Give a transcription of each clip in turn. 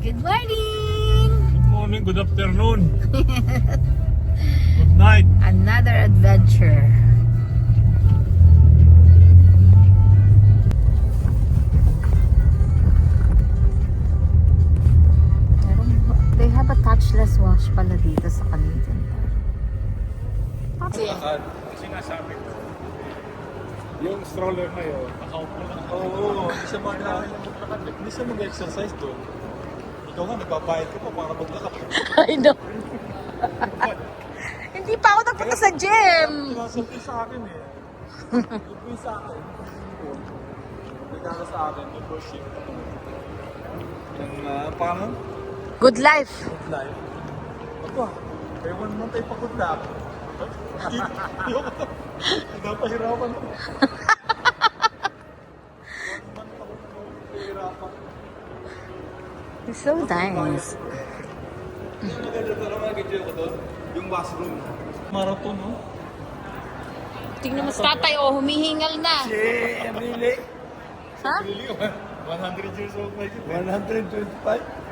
Good morning! Good morning, good afternoon. Good night. Another adventure. They have a touchless wash pala dito sa Canadian Tire. Kasi nasabi ko, yung stroller na yun, nakaupo lang. Oo, hindi siya maglakad. Hindi siya mag-exercise doon. Ikaw nga, nagbabayad ka pa para maglakad. I know. Hindi pa ako nagpunta sa gym. Sinasabi sa akin eh. Nagpunta sa akin. Nagkala sa akin, membership. Yung parang Good life. good life. Ako, kaya 1 month ay pagod na ako. Napahirapan ako. 1 month ako napahirapan. It's so nice. Yung maganda talaga mag-enjoy ko doon, yung washroom. Marathon, no? Tingnan mo sa tatay, oh, humihingal na. Really? Ha? Really, 100 years old na yun. 125?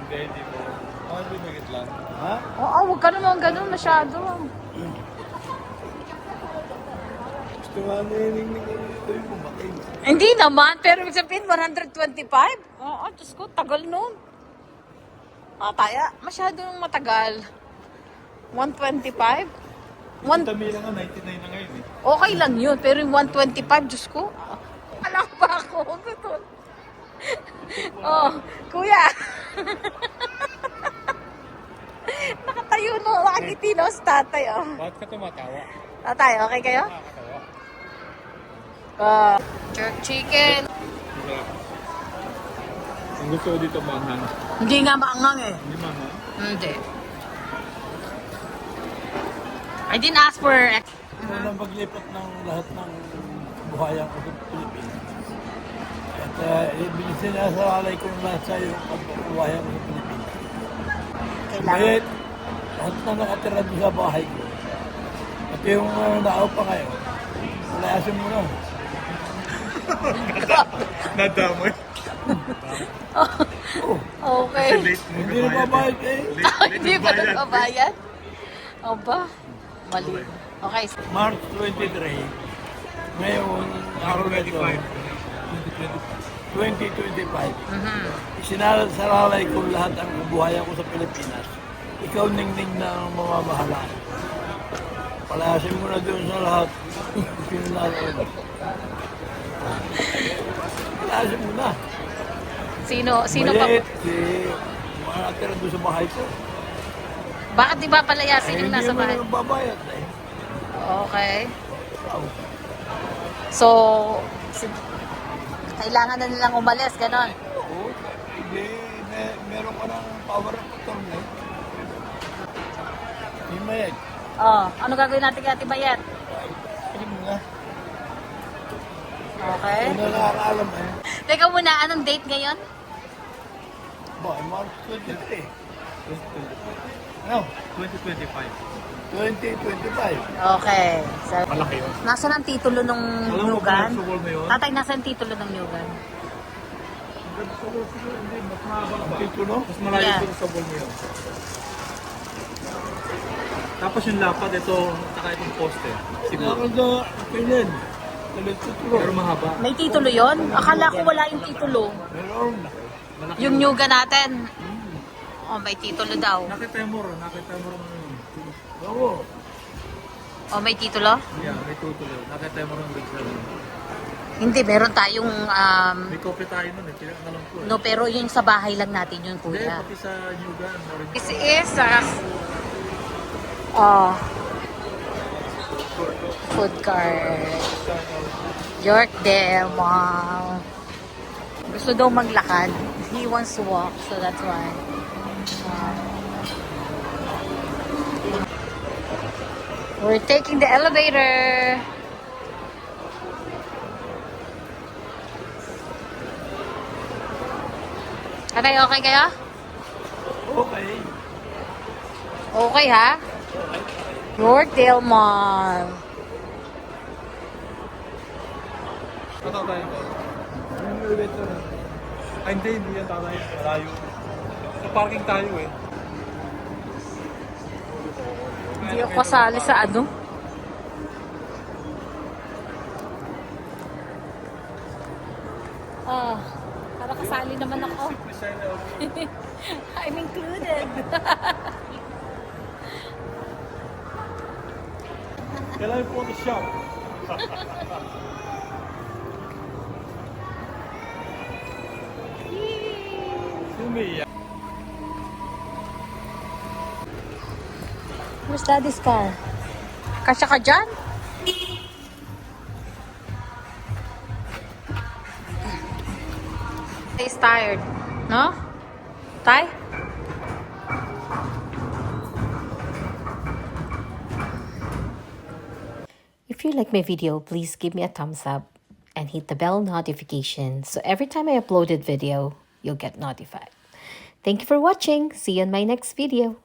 Hindi po. Mga bimigit lang. Ha? Oo, huwag ka naman ganun masyado. Gusto nga nininig ito yung bumatay. Hindi naman, pero ibig sabihin 125? Oo, Diyos ko, tagal nun. Taya, masyadong matagal. 125? Dami lang nga, 99 na ngayon eh. Okay lang yun, pero yung 125, Diyos ko, alam pa ako. Gusto. Oh, kuya. Nakatayo no, nakangiti no sa tatay. Oh. Bakit ka tumatawa? Tatay, okay kayo? Nakakatawa. Jerk chicken. Ang gusto ko dito manghang. Hindi nga maangang eh. Hindi manghang. Hindi. I didn't ask for Unang paglipat ng lahat ng buhayan ko sa Pilipinas. At binisinasaralay ko na sa yung buhayan ko sa Pilipinas. kailangan. Bayit, lahat na nakatira doon sa bahay ko. At yung naaw pa ngayon, palayasin mo na. Nadamay. Okay. Late Hindi na babayad eh. Hindi pa nagbabayad? Aba, mali. Okay. March 23, ngayon, araw na ito, 2025. Isinasaralay ko lahat ang buhayan ko sa Pilipinas. Ikaw ningning na ang mamamahala. Palayasin mo na doon sa lahat. Pinularo. Palayasin mo na. Sino pa? Bayet, mga natira doon sa bahay ko. Bakit di ba palayasin yung nasa bahay? Hindi mo babayad eh. Okay. Wow. So, kailangan na nilang umalis, ganon. Oo, hindi, meron ka ng power of attorney. Hindi mayag. Oh, ano gagawin natin kay Ate Bayet? Hindi mo nga. Okay. Hindi na nakakaalam eh. Teka muna, anong date ngayon? Boy, March 23. No, 2025. 2025. Okay. So, Malaki yun. nasaan ang titulo ng Alam mo Nyugan? kung sa wall na yun? Tatay, nasaan ang titulo ng Nyugan? Hindi, mas mahaba ba? Titulo? Mas malayo Yeah. dito sa wall na yun. Tapos yung lapad, ito, saka itong poste. Siguro. Ako na, kailan? Talit titulo. Pero mahaba. May titulo yon? Akala ko wala yung titulo. Meron. Malaki Yung Nyugan natin. Oh, may titulo daw. Nakita mo rin yun. Oo. Oh, may titulo? Yeah, may tutuloy. Nakita mo rin original. Hindi, meron tayong May copy tayo nun eh. Pinakalam ko eh. no, pero yung sa bahay lang natin yun, Hindi, kuya. pati sa Nyugan. This is food cart. Yorkdale Mall. Gusto daw maglakad. He wants to walk, so that's why. We're taking the elevator. Atay, okay kayo? Okay. Okay ha? Yorkdale Mall. Ano tayo? Ay, hindi yan tatay. Malayo. Sa parking tayo eh. Hindi ako kasali sa ano. Ah, para kasali naman ako. I'm included. Kailangan po the shop. Sumiya. Where's Daddy's car? Kasya ka dyan? He's tired. No? Tay? If you like my video, please give me a thumbs up and hit the bell notification so every time I uploaded video, you'll get notified. Thank you for watching. See you in my next video.